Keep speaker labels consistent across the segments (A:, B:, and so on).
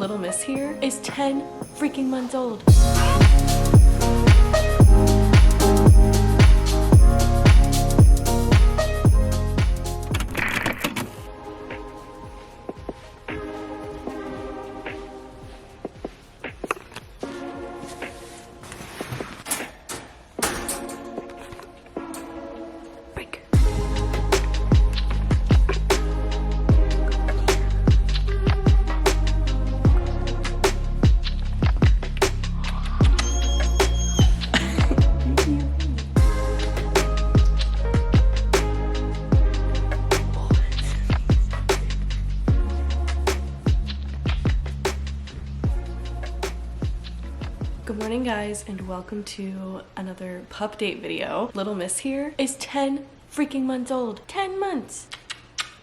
A: Little Miss here is 10 freaking months old. Good morning guys and welcome to another Pupdate video. Little Miss here is 10 freaking months old. 10 months!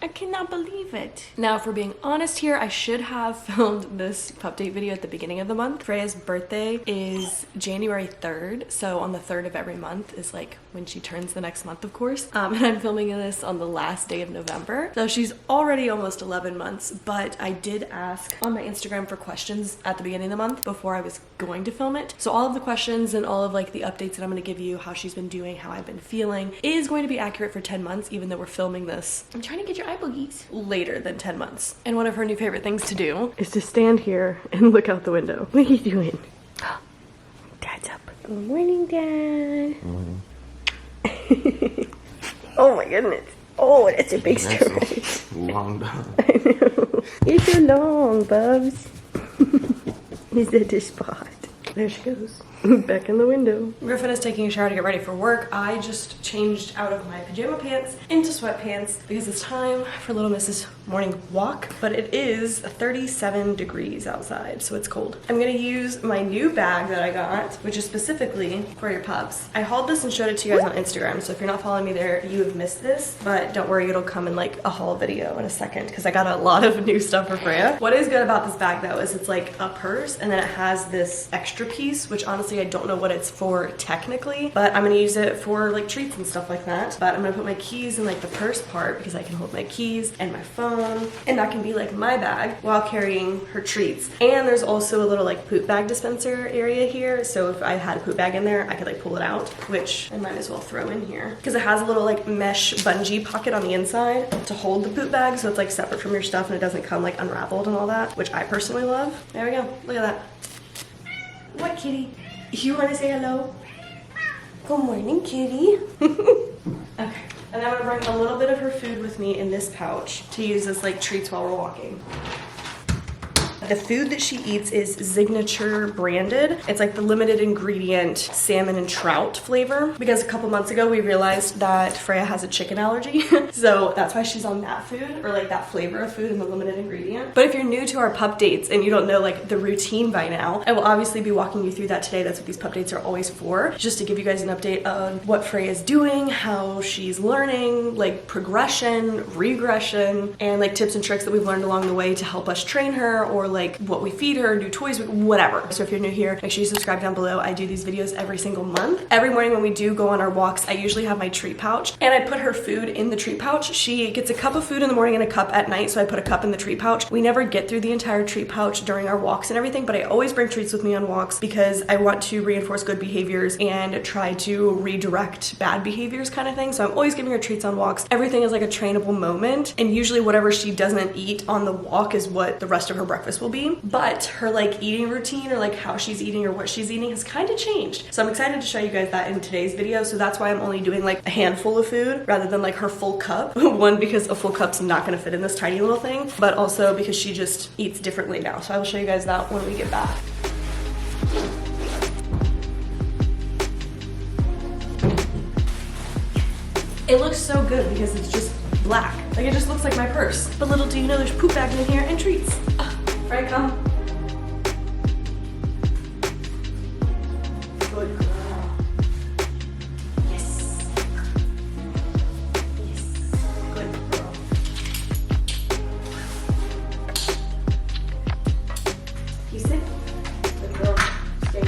A: I cannot believe it. Now, if we're being honest here, I should have filmed this Pupdate video at the beginning of the month. Freya's birthday is January 3rd, so on the 3rd of every month is like when she turns the next month, of course. And I'm filming this on the last day of November. So she's already almost 11 months, but I did ask on my Instagram for questions at the beginning of the month before I was going to film it. So all of the questions and all of like the updates that I'm gonna give you, how she's been doing, how I've been feeling, is going to be accurate for 10 months, even though we're filming this. I'm trying to get your eye boogies later than 10 months. And one of her new favorite things to do is to stand here and look out the window. What are you doing? Dad's up. Good morning, Dad.
B: Good morning.
A: Oh my goodness. Oh, that's a big stretch.
B: Long dog.
A: I know. You're so long, Bubs. He's at this spot. There she goes. Back in the window. Griffin is taking a shower to get ready for work. I just changed out of my pajama pants into sweatpants because it's time for Little Miss's morning walk, but it is 37 degrees outside, so it's cold. I'm gonna use my new bag that I got, which is specifically for your pups. I hauled this and showed it to you guys on Instagram, so if you're not following me there, you have missed this, but don't worry, it'll come in like a haul video in a second because I got a lot of new stuff for Freya. What is good about this bag though is it's like a purse and then it has this extra piece, which honestly I don't know what it's for technically, but I'm gonna use it for like treats and stuff like that. But I'm gonna put my keys in like the purse part because I can hold my keys and my phone, and that can be like my bag while carrying her treats. And there's also a little like poop bag dispenser area here, so if I had a poop bag in there, I could like pull it out, which I might as well throw in here because it has a little like mesh bungee pocket on the inside to hold the poop bag, so it's like separate from your stuff and it doesn't come like unraveled and all that, which I personally love. There we go. Look at that. What, kitty? You want to say hello? Good morning, kitty. Okay. And I'm gonna bring a little bit of her food with me in this pouch to use as like treats while we're walking. The food that she eats is Signature branded. It's like the limited ingredient salmon and trout flavor because a couple months ago we realized that Freya has a chicken allergy. So that's why she's on that food, or like that flavor of food in the limited ingredient. But if you're new to our pup dates and you don't know like the routine by now, I will obviously be walking you through that today. That's what these pup dates are always for, just to give you guys an update on what Freya is doing, how she's learning, like progression, regression, and like tips and tricks that we've learned along the way to help us train her, or like what we feed her, new toys, whatever. So if you're new here, make sure you subscribe down below. I do these videos every single month. Every morning when we do go on our walks, I usually have my treat pouch and I put her food in the treat pouch. She gets a cup of food in the morning and a cup at night, so I put a cup in the treat pouch. We never get through the entire treat pouch during our walks and everything, but I always bring treats with me on walks because I want to reinforce good behaviors and try to redirect bad behaviors kind of thing. So I'm always giving her treats on walks. Everything is like a trainable moment, and usually whatever she doesn't eat on the walk is what the rest of her breakfast will be. But her like eating routine, or like how she's eating or what she's eating, has kind of changed. So I'm excited to show you guys that in today's video. So that's why I'm only doing like a handful of food rather than like her full cup. One, because a full cup's not gonna fit in this tiny little thing, but also because she just eats differently now. So I will show you guys that when we get back. It looks so good because it's just black. Like it just looks like my purse. But little do you know there's poop bags in here and treats. Right, come. Good girl. Yes. Yes. Good girl. You sit. Good girl. Stay.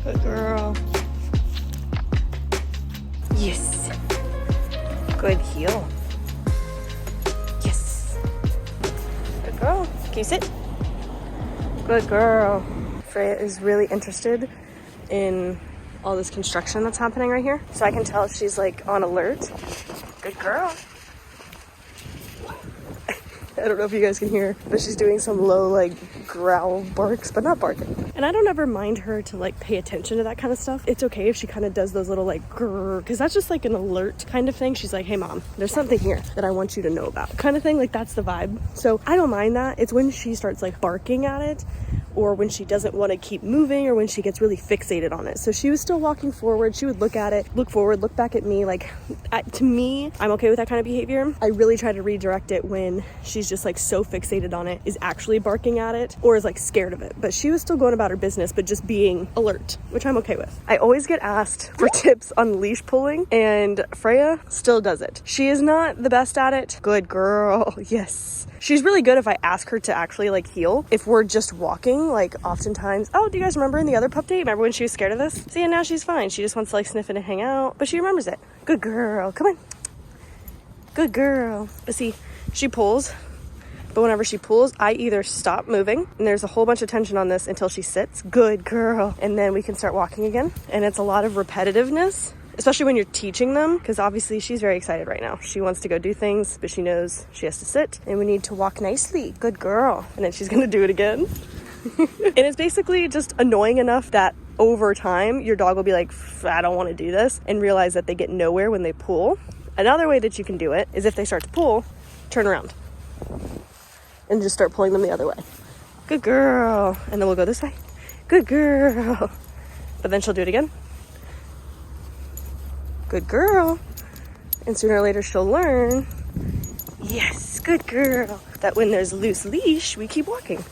A: Good girl. Yes. Good heel. Yes. Good girl. Can you sit? Good girl. Freya is really interested in all this construction that's happening right here. So I can tell she's like on alert. Good girl. I don't know if you guys can hear, but she's doing some low like growl barks, but not barking. And I don't ever mind her to like pay attention to that kind of stuff. It's okay if she kind of does those little like grrr, because that's just like an alert kind of thing. She's like, hey mom, there's something here that I want you to know about kind of thing. Like that's the vibe. So I don't mind that. It's when she starts like barking at it, or when she doesn't want to keep moving, or when she gets really fixated on it. So she was still walking forward. She would look at it, look forward, look back at me. Like to me, I'm okay with that kind of behavior. I really try to redirect it when she's just like so fixated on it, is actually barking at it, or is like scared of it. But she was still going about her business, but just being alert, which I'm okay with. I always get asked for tips on leash pulling, and Freya still does it. She is not the best at it. Good girl. Yes. She's really good if I ask her to actually like heel. If we're just walking, like oftentimes, oh, do you guys remember in the other pup date? Remember when she was scared of this? See, and now she's fine. She just wants to like sniff it and hang out, but she remembers it. Good girl. Come on. Good girl. But see, she pulls, but whenever she pulls, I either stop moving, and there's a whole bunch of tension on this until she sits. Good girl. And then we can start walking again. And it's a lot of repetitiveness, especially when you're teaching them, because obviously she's very excited right now. She wants to go do things, but she knows she has to sit, and we need to walk nicely. Good girl. And then she's gonna do it again. And it's basically just annoying enough that over time, your dog will be like, I don't want to do this, and realize that they get nowhere when they pull. Another way that you can do it is if they start to pull, turn around and just start pulling them the other way. Good girl. And then we'll go this way. Good girl. But then she'll do it again. Good girl. And sooner or later she'll learn, yes, good girl, that when there's a loose leash, we keep walking.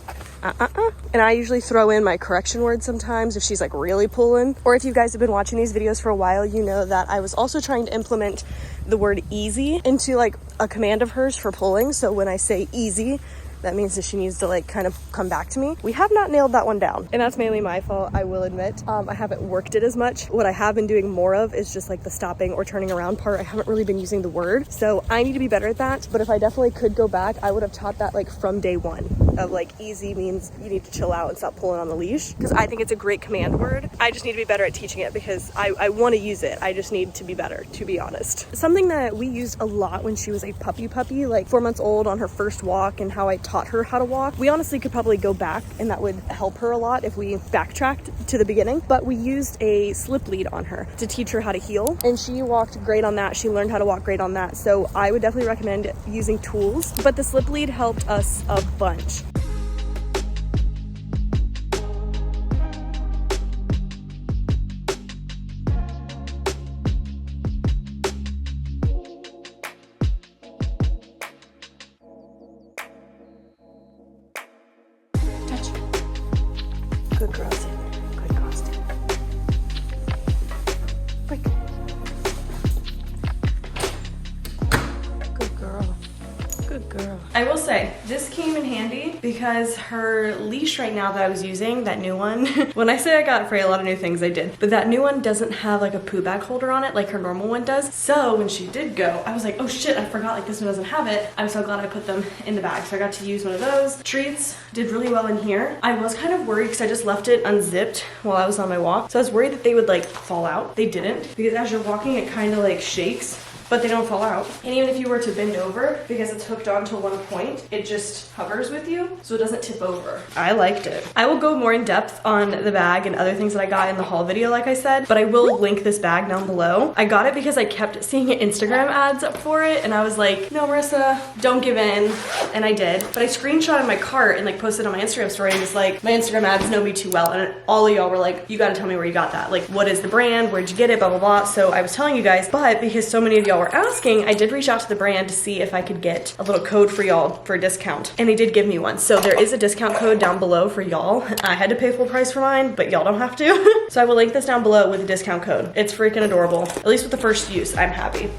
A: And I usually throw in my correction words sometimes if she's like really pulling. Or if you guys have been watching these videos for a while, you know that I was also trying to implement the word easy into like a command of hers for pulling. So when I say easy, that means that she needs to like kind of come back to me. We have not nailed that one down, and that's mainly my fault, I will admit. I haven't worked it as much. What I have been doing more of is just like the stopping or turning around part. I haven't really been using the word, so I need to be better at that. But if I definitely could go back, I would have taught that like from day one, of like easy means you need to chill out and stop pulling on the leash, because I think it's a great command word. I just need to be better at teaching it, because I want to use it. I just need to be better, to be honest. Something that we used a lot when she was a puppy, like 4 months old on her first walk, and how I taught her how to walk. We honestly could probably go back, and that would help her a lot if we backtracked to the beginning. But we used a slip lead on her to teach her how to heel, and she walked great on that. She learned how to walk great on that. So I would definitely recommend using tools, but the slip lead helped us a bunch. Good girl, Sid. Good girl, Sid. Quick. Good girl. Good girl. I will say, this came in handy because her leash right now that I was using, that new one, when I say I got Freya a lot of new things, I did, but that new one doesn't have like a poo bag holder on it like her normal one does. So when she did go, I was like, oh shit, I forgot like this one doesn't have it. I'm so glad I put them in the bag. So I got to use one of those. Treats did really well in here. I was kind of worried because I just left it unzipped while I was on my walk. So I was worried that they would like fall out. They didn't, because as you're walking, it kind of like shakes, but they don't fall out. And even if you were to bend over, because it's hooked onto one point, it just hovers with you, so it doesn't tip over. I liked it. I will go more in depth on the bag and other things that I got in the haul video, like I said, but I will link this bag down below. I got it because I kept seeing Instagram ads up for it, and I was like, no, Marissa, don't give in, and I did. But I screenshotted my cart and like posted on my Instagram story, and was like, my Instagram ads know me too well, and all of y'all were like, you gotta tell me where you got that. Like, what is the brand? Where'd you get it? Blah, blah, blah. So I was telling you guys, but because so many of y'all were asking, I did reach out to the brand to see if I could get a little code for y'all for a discount, and they did give me one. So there is a discount code down below for y'all. I had to pay full price for mine, but y'all don't have to. So I will link this down below with a discount code. It's freaking adorable. At least with the first use, I'm happy.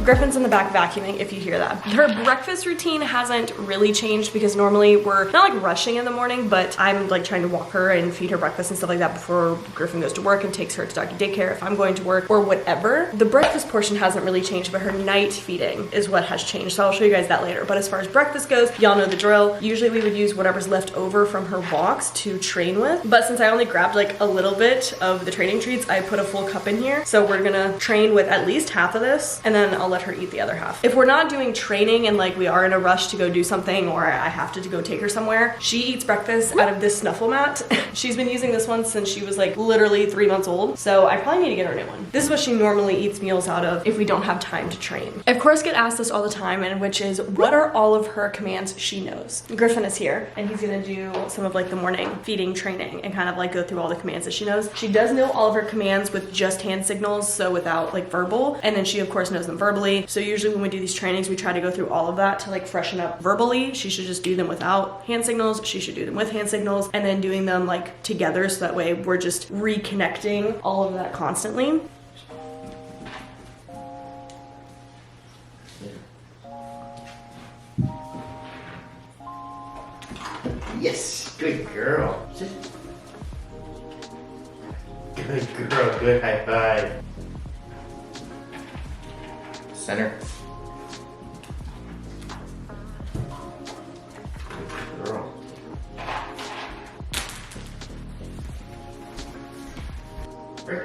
A: Griffin's in the back vacuuming if you hear that. Her breakfast routine hasn't really changed because normally we're not like rushing in the morning, but I'm like trying to walk her and feed her breakfast and stuff like that before Griffin goes to work and takes her to Ducky Daycare if I'm going to work or whatever. The breakfast portion hasn't really changed, but her night feeding is what has changed. So I'll show you guys that later. But as far as breakfast goes, y'all know the drill. Usually we would use whatever's left over from her walks to train with. But since I only grabbed like a little bit of the training treats, I put a full cup in here. So we're gonna train with at least half of this and then I'll let her eat the other half. If we're not doing training and like we are in a rush to go do something or I have to go take her somewhere, she eats breakfast out of this Snuffle Matt. She's been using this one since she was like literally 3 months old. So I probably need to get her a new one. This is what she normally eats meals out of if we don't have time to train. I of course get asked this all the time, and which is what are all of her commands she knows? Griffin is here and he's gonna do some of like the morning feeding training and kind of like go through all the commands that she knows. She does know all of her commands with just hand signals, so without like verbal, and then she of course knows them verbally. So usually when we do these trainings, we try to go through all of that to like freshen up verbally. She should just do them without hand signals. She should do them with hand signals and then doing them like together, so that way we're just reconnecting all of that constantly.
B: Yes, good girl. Good girl, good high five. Center. Good girl. Break.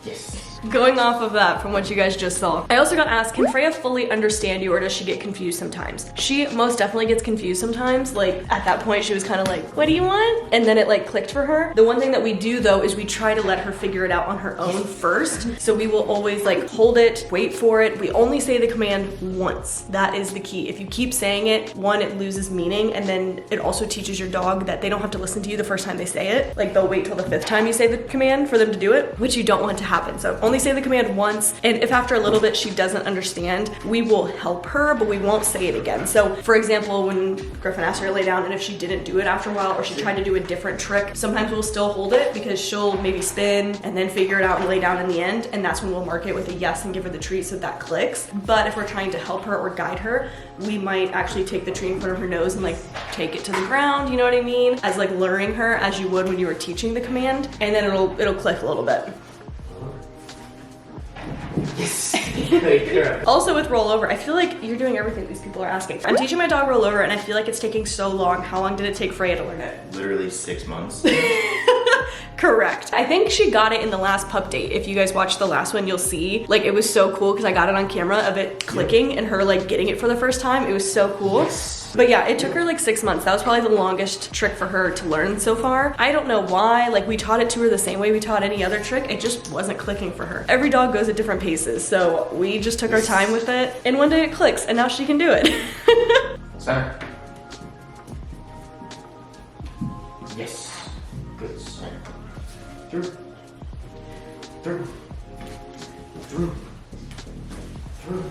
B: Yes.
A: Going off of that from what you guys just saw, I also got asked, can Freya fully understand you or does she get confused sometimes? She most definitely gets confused sometimes. Like at that point she was kind of like, what do you want? And then it like clicked for her. The one thing that we do though is we try to let her figure it out on her own first. So we will always like hold it, wait for it. We only say the command once. That is the key. If you keep saying it, one, it loses meaning, and then it also teaches your dog that they don't have to listen to you the first time they say it. Like they'll wait till the 5th time you say the command for them to do it, which you don't want to happen. So only say the command once, and if after a little bit she doesn't understand, we will help her, but we won't say it again. So for example, when Griffin asked her to lay down, and if she didn't do it after a while or she tried to do a different trick, sometimes we'll still hold it because she'll maybe spin and then figure it out and lay down in the end, and that's when we'll mark it with a yes and give her the treat so that clicks. But if we're trying to help her or guide her, we might actually take the treat in front of her nose and like take it to the ground, you know what I mean? As like luring her as you would when you were teaching the command, and then it'll click a little bit.
B: Yes. Good girl.
A: Also with rollover, I feel like you're doing everything these people are asking. I'm teaching my dog rollover and I feel like it's taking so long. How long did it take Freya to learn it?
B: Literally 6 months.
A: Correct. I think she got it in the last Pupdate. If you guys watched the last one, you'll see. Like it was so cool because I got it on camera of it clicking and her like getting it for the first time. It was so cool.
B: Yes.
A: But yeah, it took her like 6 months. That was probably the longest trick for her to learn so far. I don't know why. Like we taught it to her the same way we taught any other trick. It just wasn't clicking for her. Every dog goes at different paces. So we just took our time with it. And one day it clicks and now she can do it.
B: Center. Yes. Good center. Through. Through. Through. Through.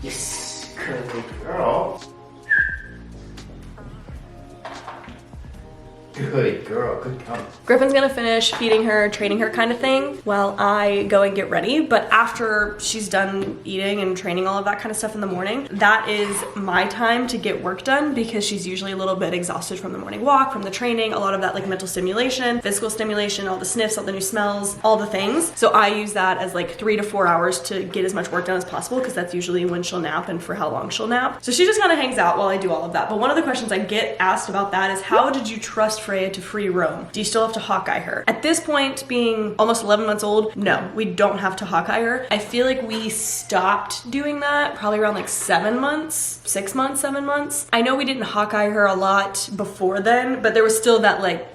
B: Yes. Good girl. Good girl, good count.
A: Griffin's gonna finish feeding her, training her kind of thing while I go and get ready. But after she's done eating and training all of that kind of stuff in the morning, that is my time to get work done because she's usually a little bit exhausted from the morning walk, from the training, a lot of that like mental stimulation, physical stimulation, all the sniffs, all the new smells, all the things. So I use that as like 3 to 4 hours to get as much work done as possible because that's usually when she'll nap and for how long she'll nap. So she just kind of hangs out while I do all of that. But one of the questions I get asked about that is how did you trust Freya to free roam? Do you still have to Hawkeye her? At this point, being almost 11 months old, no, we don't have to Hawkeye her. I feel like we stopped doing that probably around like 7 months, 6 months, 7 months. I know we didn't Hawkeye her a lot before then, but there was still that like,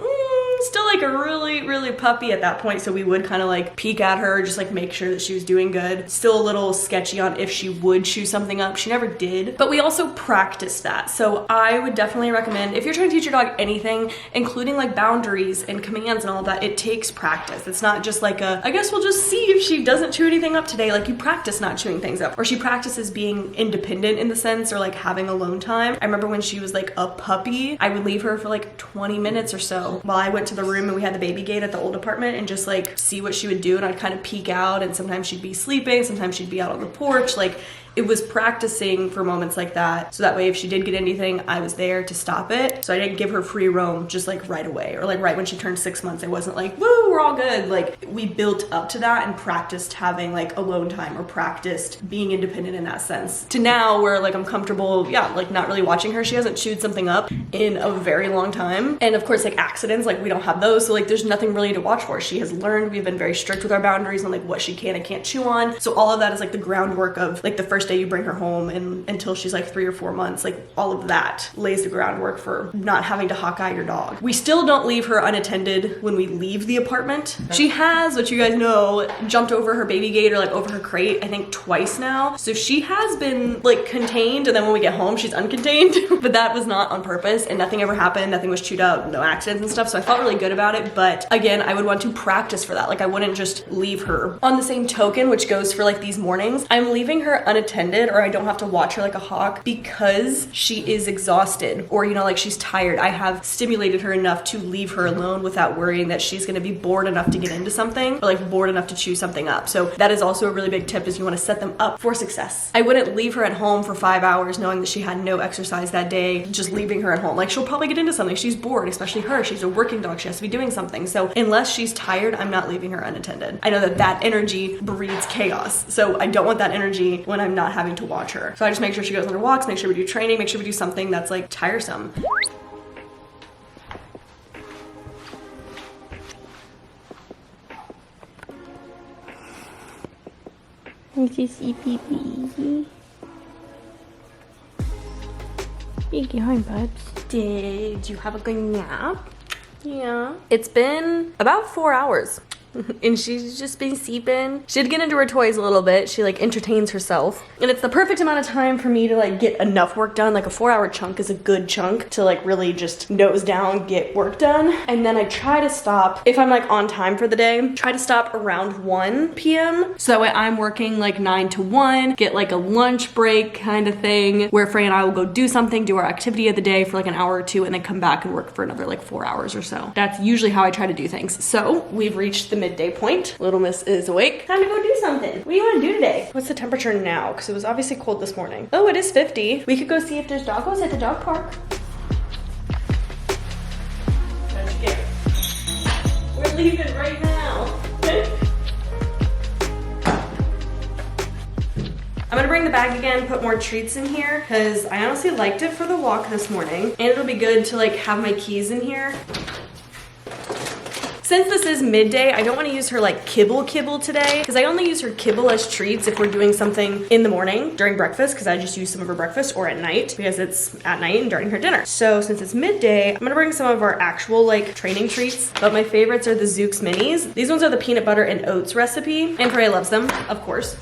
A: still like like a really puppy at that point, so we would kind of like peek at her, just like make sure that she was doing good. Still a little sketchy on if she would chew something up. She never did, but we also practiced that. So I would definitely recommend, if you're trying to teach your dog anything, including like boundaries and commands and all of that, it takes practice. It's not just like a, I guess we'll just see if she doesn't chew anything up today. Like, you practice not chewing things up, or she practices being independent in the sense, or like having alone time. I remember when she was like a puppy, I would leave her for like 20 minutes or so while I went to the room and we had the baby gate at the old apartment, and just like see what she would do. And I'd kind of peek out, and sometimes she'd be sleeping, sometimes she'd be out on the porch. Like, it was practicing for moments like that, so that way if she did get anything, I was there to stop it. So I didn't give her free roam just like right away, or like right when she turned 6 months. I wasn't like, woo, we're all good. Like, we built up to that and practiced having like alone time, or practiced being independent in that sense, to now where like I'm comfortable, yeah, like not really watching her. She hasn't chewed something up in a very long time. And of course, like accidents, like we don't have those, so like there's nothing really to watch for. She has learned. We've been very strict with our boundaries on like what she can and can't chew on. So all of that is like the groundwork of like the first day you bring her home and until she's like 3 or 4 months, like all of that lays the groundwork for not having to Hawkeye your dog. We still don't leave her unattended when we leave the apartment. She has, which you guys know, jumped over her baby gate or like over her crate, I think twice now. So she has been like contained, and then when we get home, she's uncontained. But that was not on purpose, and nothing ever happened. Nothing was chewed up, no accidents and stuff. So I felt really good about it. But again, I would want to practice for that. Like, I wouldn't just leave her. On the same token, which goes for like these mornings, I'm leaving her unattended, or I don't have to watch her like a hawk, because she is exhausted, or you know, like she's tired. I have stimulated her enough to leave her alone without worrying that she's going to be bored enough to get into something, or like bored enough to chew something up. So that is also a really big tip, is you want to set them up for success. I wouldn't leave her at home for 5 hours knowing that she had no exercise that day, just leaving her at home. Like, she'll probably get into something. She's bored, especially her. She's a working dog. She has to be doing something. So unless she's tired, I'm not leaving her unattended. I know that that energy breeds chaos. So I don't want that energy when I'm not having to watch her. So I just make sure she goes on her walks, make sure we do training, make sure we do something that's like tiresome.
C: Did you see pee-pee? Thank you, home, babes.
A: Did you have a good nap? Yeah. It's been about 4 hours. And she's just been sleeping. She did get into her toys a little bit. She like entertains herself. And it's the perfect amount of time for me to like get enough work done. Like a 4-hour chunk is a good chunk to like really just nose down, get work done. And then I try to stop, if I'm like on time for the day, try to stop around 1 p.m. So that way I'm working like 9 to 1, get like a lunch break kind of thing, where Frey and I will go do something, do our activity of the day for like an hour or two, and then come back and work for another like 4 hours or so. That's usually how I try to do things. So we've reached the midday point. Little Miss is awake. Time to go do something. What do you want to do today? What's the temperature now? Because it was obviously cold this morning. Oh, it is 50. We could go see if there's doggos at the dog park. We're leaving right now. I'm gonna bring the bag again, put more treats in here, because I honestly liked it for the walk this morning. And it'll be good to like have my keys in here. Since this is midday, I don't want to use her like kibble today, because I only use her kibble as treats if we're doing something in the morning during breakfast, because I just use some of her breakfast, or at night because it's at night and during her dinner. So since it's midday, I'm gonna bring some of our actual like training treats, but my favorites are the Zooks Minis. These ones are the peanut butter and oats recipe, and Freya loves them, of course.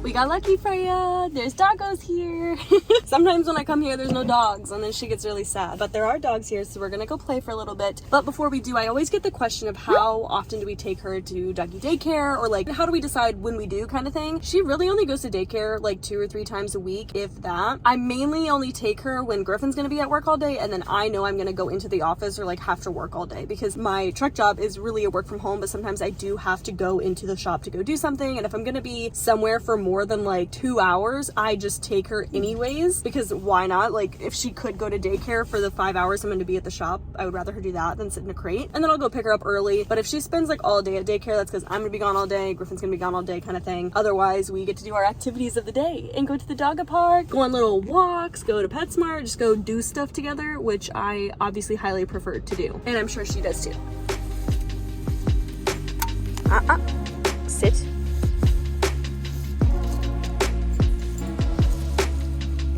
A: We got lucky, Freya. There's doggos here. Sometimes when I come here, there's no dogs, and then she gets really sad. But there are dogs here, so we're gonna go play for a little bit. But before we do, I always get the question of how often do we take her to Ducky Daycare, or like how do we decide when we do, kind of thing. She really only goes to daycare like 2 or 3 times a week, if that. I mainly only take her when Griffin's gonna be at work all day, and then I know I'm gonna go into the office or like have to work all day, because my truck job is really a work from home, but sometimes I do have to go into the shop to go do something. And if I'm gonna be somewhere for more than like 2 hours, I just take her anyways, because why not? Like, if she could go to daycare for the 5 hours I'm going to be at the shop, I would rather her do that than sit in a crate. And then I'll go pick her up early. But if she spends like all day at daycare, that's because I'm going to be gone all day, Griffin's going to be gone all day kind of thing. Otherwise, we get to do our activities of the day and go to the dog park, go on little walks, go to PetSmart, just go do stuff together, which I obviously highly prefer to do. And I'm sure she does too. Sit.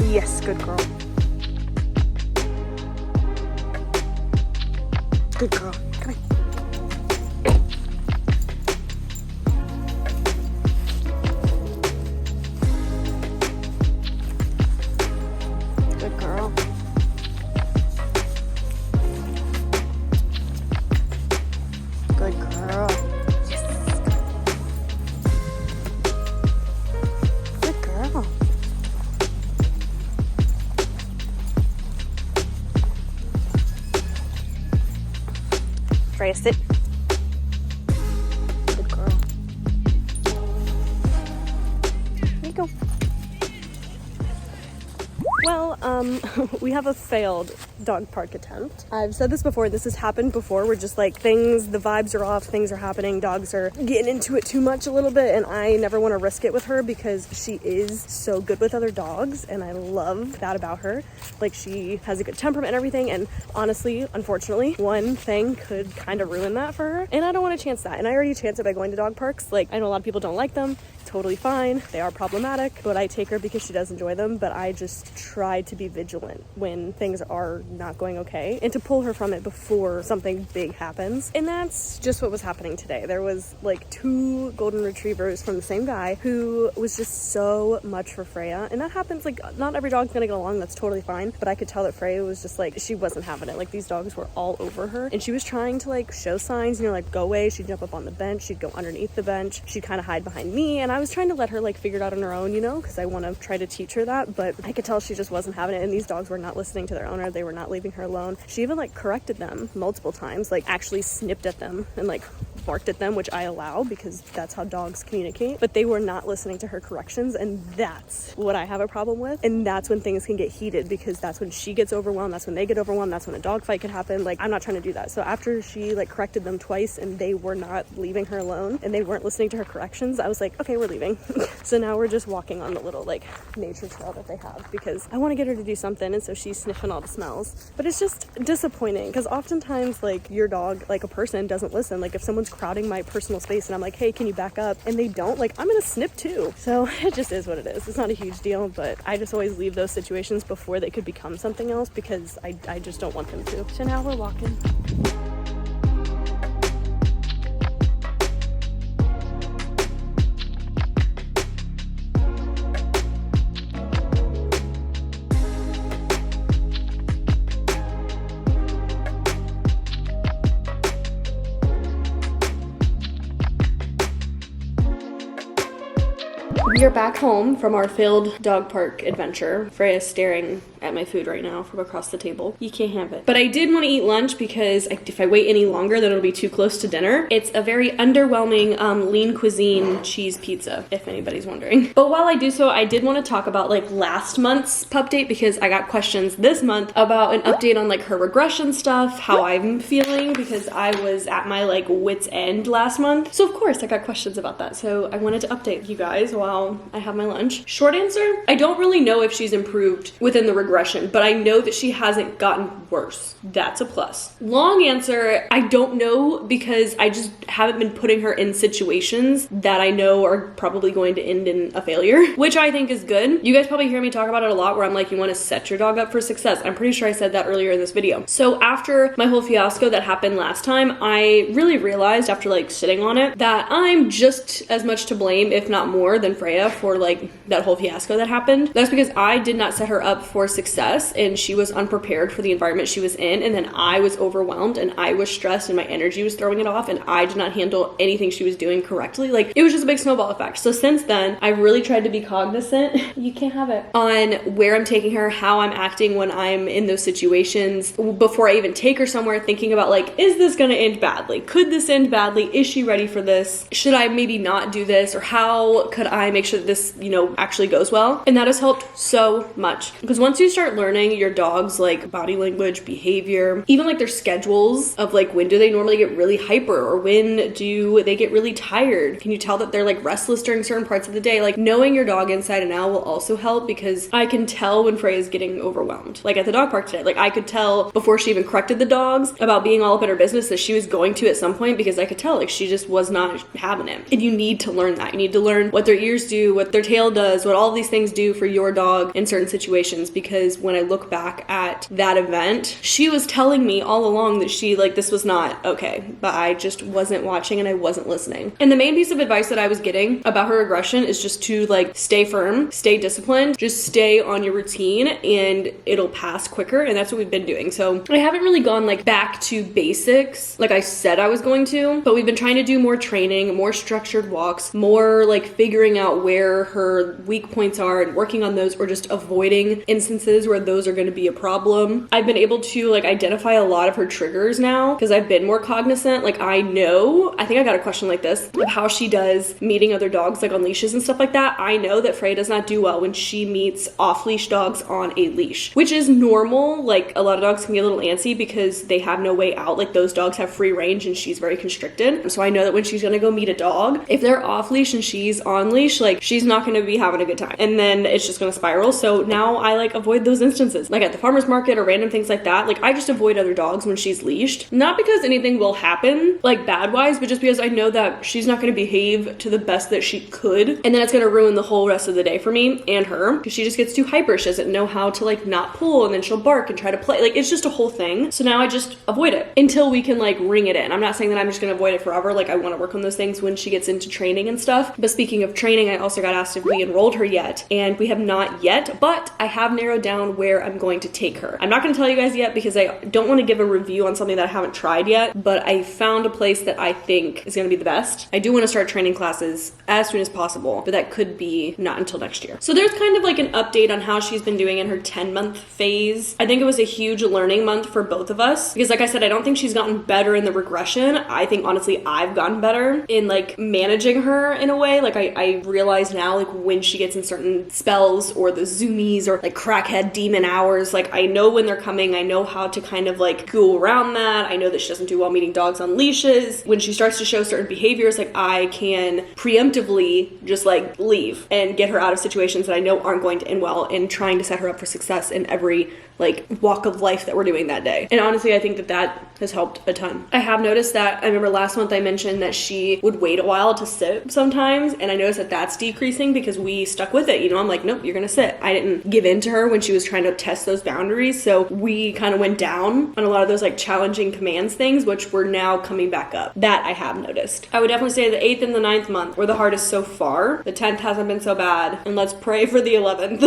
A: Yes, good girl. Good girl. Come here. Good girl. Good girl. Yes. Good girl. Freya, sit. Good girl. There you go. Well, we have a failed dog park attempt. I've said this before, this has happened before, where just like the vibes are off, things are happening, dogs are getting into it too much a little bit, and I never want to risk it with her because she is so good with other dogs, and I love that about her. Like, she has a good temperament and everything, and honestly, unfortunately, one thing could kind of ruin that for her, and I don't want to chance that. And I already chance it by going to dog parks. Like, I know a lot of people don't like them. Totally fine. They are problematic, but I take her because she does enjoy them. But I just try to be vigilant when things are not going okay and to pull her from it before something big happens. And that's just what was happening today. There was like 2 golden retrievers from the same guy who was just so much for Freya. And that happens, like, not every dog's gonna get along. That's totally fine. But I could tell that Freya was just like, she wasn't having it. Like, these dogs were all over her, and she was trying to like show signs, you know, like go away. She'd jump up on the bench, she'd go underneath the bench, she'd kind of hide behind me, and I was trying to let her like figure it out on her own, you know, because I want to try to teach her that. But I could tell she just wasn't having it, and these dogs were not listening to their owner. They were not leaving her alone. She even like corrected them multiple times, like actually snipped at them and like barked at them, which I allow because that's how dogs communicate. But they were not listening to her corrections, and that's what I have a problem with. And that's when things can get heated, because that's when she gets overwhelmed, that's when they get overwhelmed, that's when a dog fight could happen. Like, I'm not trying to do that. So after she like corrected them twice and they were not leaving her alone and they weren't listening to her corrections, I was like, okay, we're leaving. So now we're just walking on the little like nature trail that they have, because I want to get her to do something, and so she's sniffing all the smells. But it's just disappointing because oftentimes like your dog, like a person, doesn't listen. Like, if someone's crowding my personal space and I'm like, hey, can you back up, and they don't, like, I'm gonna snip too. So it just is what it is. It's not a huge deal, but I just always leave those situations before they could become something else, because I just don't want them to. So now we're walking. We are back home from our failed dog park adventure. Freya's staring at my food right now from across the table. You can't have it. But I did want to eat lunch because if I wait any longer, then it'll be too close to dinner. It's a very underwhelming lean cuisine cheese pizza, if anybody's wondering. But while I do so, I did want to talk about like last month's Pupdate, because I got questions this month about an update on like her regression stuff, how I'm feeling, because I was at my like wit's end last month. So of course I got questions about that. So I wanted to update you guys while I have my lunch. Short answer, I don't really know if she's improved within the regression, but I know that she hasn't gotten worse. That's a plus. Long answer, I don't know, because I just haven't been putting her in situations that I know are probably going to end in a failure, which I think is good. You guys probably hear me talk about it a lot, where I'm like, you want to set your dog up for success. I'm pretty sure I said that earlier in this video. So after my whole fiasco that happened last time, I really realized after like sitting on it that I'm just as much to blame, if not more, than Freya for like that whole fiasco that happened. That's because I did not set her up for success success, and she was unprepared for the environment she was in, and then I was overwhelmed and I was stressed and my energy was throwing it off, and I did not handle anything she was doing correctly. Like, it was just a big snowball effect. So since then, I've really tried to be cognizant you can't have it on where I'm taking her, how I'm acting when I'm in those situations, before I even take her somewhere, thinking about like, is this gonna end badly? Could this end badly? Is she ready for this? Should I maybe not do this? Or how could I make sure that this, you know, actually goes well? And that has helped so much, because once you start learning your dog's like body language, behavior, even like their schedules of like, when do they normally get really hyper, or when do they get really tired? Can you tell that they're like restless during certain parts of the day? Like, knowing your dog inside and out will also help, because I can tell when Freya's getting overwhelmed. Like at the dog park today, like I could tell before she even corrected the dogs about being all up in her business that she was going to at some point, because I could tell like she just was not having it. And you need to learn that. You need to learn what their ears do, what their tail does, what all these things do for your dog in certain situations, because when I look back at that event, she was telling me all along that she, like, this was not okay, but I just wasn't watching and I wasn't listening. And the main piece of advice that I was getting about her aggression is just to like stay firm, stay disciplined, just stay on your routine and it'll pass quicker. And that's what we've been doing. So I haven't really gone like back to basics like I said I was going to, but we've been trying to do more training, more structured walks, more like figuring out where her weak points are and working on those, or just avoiding instances where those are going to be a problem. I've been able to like identify a lot of her triggers now, because I've been more cognizant. Like, I think I got a question like this of how she does meeting other dogs like on leashes and stuff like that. I know that Freya does not do well when she meets off-leash dogs on a leash, which is normal. Like, a lot of dogs can get a little antsy because they have no way out. Like, those dogs have free range and she's very constricted. So I know that when she's gonna go meet a dog, if they're off leash and she's on leash, like, she's not gonna be having a good time, and then it's just gonna spiral. So now I like avoid those instances, like at the farmer's market or random things like that. Like, I just avoid other dogs when she's leashed, not because anything will happen like bad wise, but just because I know that she's not gonna behave to the best that she could, and then it's gonna ruin the whole rest of the day for me and her, because she just gets too hyper. She doesn't know how to like not pull, and then she'll bark and try to play. Like, it's just a whole thing. So now I just avoid it until we can like ring it in. I'm not saying that I'm just gonna avoid it forever. Like, I want to work on those things when she gets into training and stuff. But speaking of training, I also got asked if we enrolled her yet, and we have not yet, but I have narrowed down where I'm going to take her. I'm not going to tell you guys yet because I don't want to give a review on something that I haven't tried yet, but I found a place that I think is going to be the best. I do want to start training classes as soon as possible, but that could be not until next year. So there's kind of like an update on how she's been doing in her 10-month phase. I think it was a huge learning month for both of us, because like I said, I don't think she's gotten better in the regression. I think honestly I've gotten better in like managing her in a way. Like, I realize now, like, when she gets in certain spells or the zoomies or like crackhead demon hours, like, I know when they're coming. I know how to kind of like go around that. I know that she doesn't do well meeting dogs on leashes. When she starts to show certain behaviors, like, I can preemptively just like leave and get her out of situations that I know aren't going to end well, and trying to set her up for success in every like walk of life that we're doing that day. And honestly, I think that that has helped a ton. I have noticed that, I remember last month I mentioned that she would wait a while to sit sometimes, and I noticed that that's decreasing because we stuck with it. You know, I'm like, nope, you're gonna sit. I didn't give in to her when she was trying to test those boundaries. So we kind of went down on a lot of those like challenging commands things, which we're now coming back up. That I have noticed. I would definitely say the 8th and the 9th month were the hardest so far. The 10th hasn't been so bad, and let's pray for the 11th.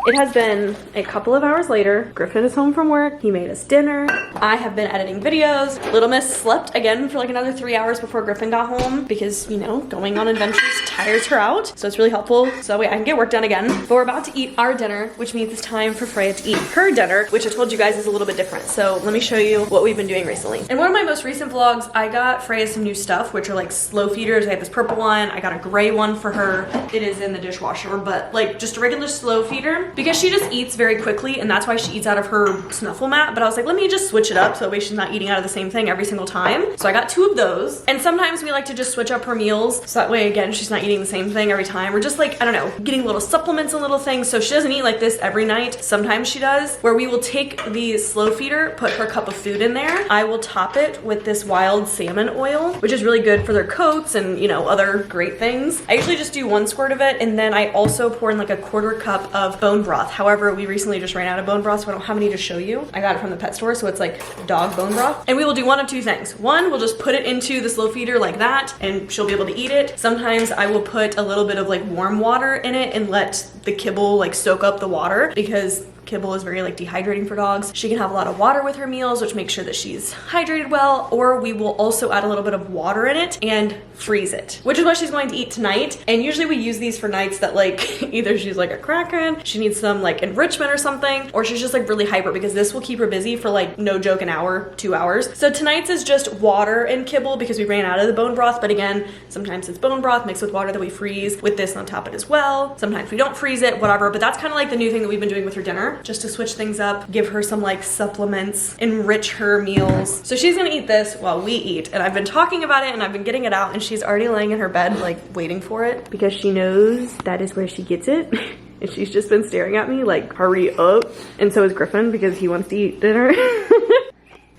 A: It has been a couple of hours later. Griffin is home from work. He made us dinner. I have been editing videos. Little Miss slept again for like another 3 hours before Griffin got home, because, you know, going on adventures tires her out. So it's really helpful, so that way I can get work done again. But we're about to eat our dinner, which means it's time for Freya to eat her dinner, which I told you guys is a little bit different. So let me show you what we've been doing recently. In one of my most recent vlogs, I got Freya some new stuff, which are like slow feeders. I have this purple one. I got a gray one for her. It is in the dishwasher, but like just a regular slow feeder, because she just eats very quickly, and that's why she eats out of her Snuffle Matt. But I was like, let me just switch it up so that way she's not eating out of the same thing every single time. So I got 2 of those, and sometimes we like to just switch up her meals, so that way again she's not eating the same thing every time. We're just like, I don't know, getting little supplements and little things. So she doesn't eat like this every night. Sometimes she does, where we will take the slow feeder, put her cup of food in there. I will top it with this wild salmon oil, which is really good for their coats and, you know, other great things. I usually just do 1 squirt of it, and then I also pour in like a 1/4 cup of bone broth. However, we recently just ran out of bone broth, so I don't have any to show you. I got it from the pet store, so it's like dog bone broth. And we will do one of 2 things. One, we'll just put it into the slow feeder like that, and she'll be able to eat it. Sometimes I will put a little bit of like warm water in it and let the kibble like soak up the water, because kibble is very like dehydrating for dogs. She can have a lot of water with her meals, which makes sure that she's hydrated well, or we will also add a little bit of water in it and freeze it, which is what she's going to eat tonight. And usually we use these for nights that like either she's like a kraken, she needs some like enrichment or something, or she's just like really hyper, because this will keep her busy for like, no joke, an hour, 2 hours. So tonight's is just water and kibble because we ran out of the bone broth, but again, sometimes it's bone broth mixed with water that we freeze with this on top of it as well. Sometimes we don't freeze it, whatever, but that's kind of like the new thing that we've been doing with her dinner, just to switch things up, give her some like supplements, enrich her meals. So she's gonna eat this while we eat, and I've been talking about it and I've been getting it out, and she's already laying in her bed like waiting for it because she knows that is where she gets it. And she's just been staring at me like, hurry up. And so is Griffin because he wants to eat dinner.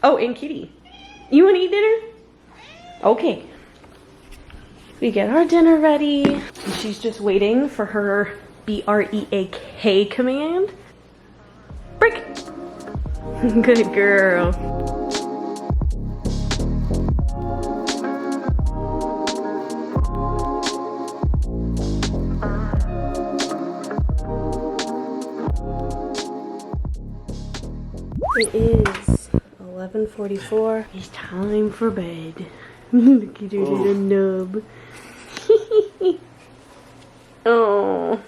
A: Oh, and Kitty, you want to eat dinner? Okay. We get our dinner ready. And she's just waiting for her BREAK command. Break. Good girl. It is 11:44. It's time for bed. Look at her little nub. Oh.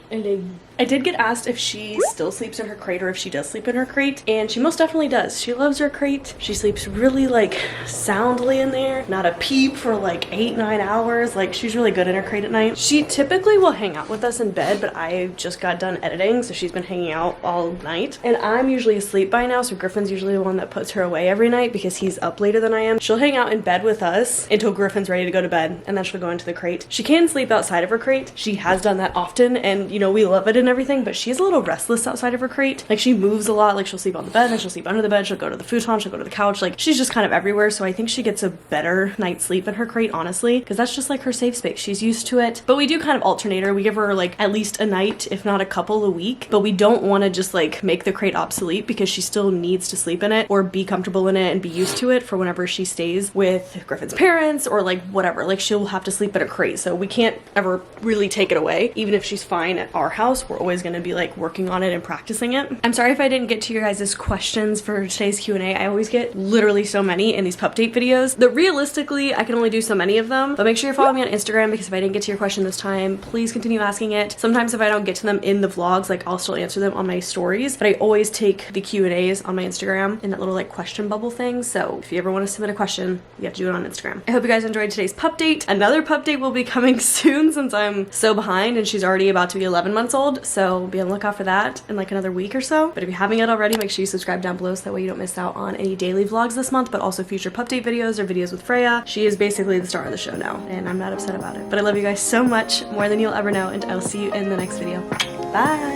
A: And I did get asked if she still sleeps in her crate or if she does sleep in her crate, and she most definitely does. She loves her crate. She sleeps really like soundly in there, not a peep for like 8-9 hours. Like, she's really good in her crate at night. She typically will hang out with us in bed, but I just got done editing, so she's been hanging out all night, and I'm usually asleep by now, so Griffin's usually the one that puts her away every night because he's up later than I am. She'll hang out in bed with us until Griffin's ready to go to bed, and then she'll go into the crate. She can sleep outside of her crate. She has done that often, and you know, we love it and everything, but she's a little restless outside of her crate. Like, she moves a lot. Like, she'll sleep on the bed, then she'll sleep under the bed, she'll go to the futon, she'll go to the couch. Like, she's just kind of everywhere, so I think she gets a better night's sleep in her crate, honestly, because that's just like her safe space. She's used to it. But we do kind of alternate her. We give her like at least a night, if not a couple a week, but we don't want to just like make the crate obsolete, because she still needs to sleep in it or be comfortable in it and be used to it for whenever she stays with Griffin's parents or like whatever. Like, she'll have to sleep in a crate, so we can't ever really take it away. Even if she's fine at our house, we're always going to be like working on it and practicing it. I'm sorry if I didn't get to your guys' questions for today's Q&A. I always get literally so many in these Pupdate videos that realistically I can only do so many of them, but make sure you're following me on Instagram, because if I didn't get to your question this time, please continue asking it. Sometimes if I don't get to them in the vlogs, like, I'll still answer them on my stories, but I always take the Q&As on my Instagram in that little like question bubble thing. So if you ever want to submit a question, you have to do it on Instagram. I hope you guys enjoyed today's Pupdate. Another Pupdate will be coming soon since I'm so behind and she's already about to be 11 months old, so be on the lookout for that in like another week or so. But if you haven't yet already, make sure you subscribe down below so that way you don't miss out on any daily vlogs this month, but also future Pupdate videos or videos with Freya. She is basically the star of the show now, and I'm not upset about it. But I love you guys so much, more than you'll ever know, and I'll see you in the next video. Bye!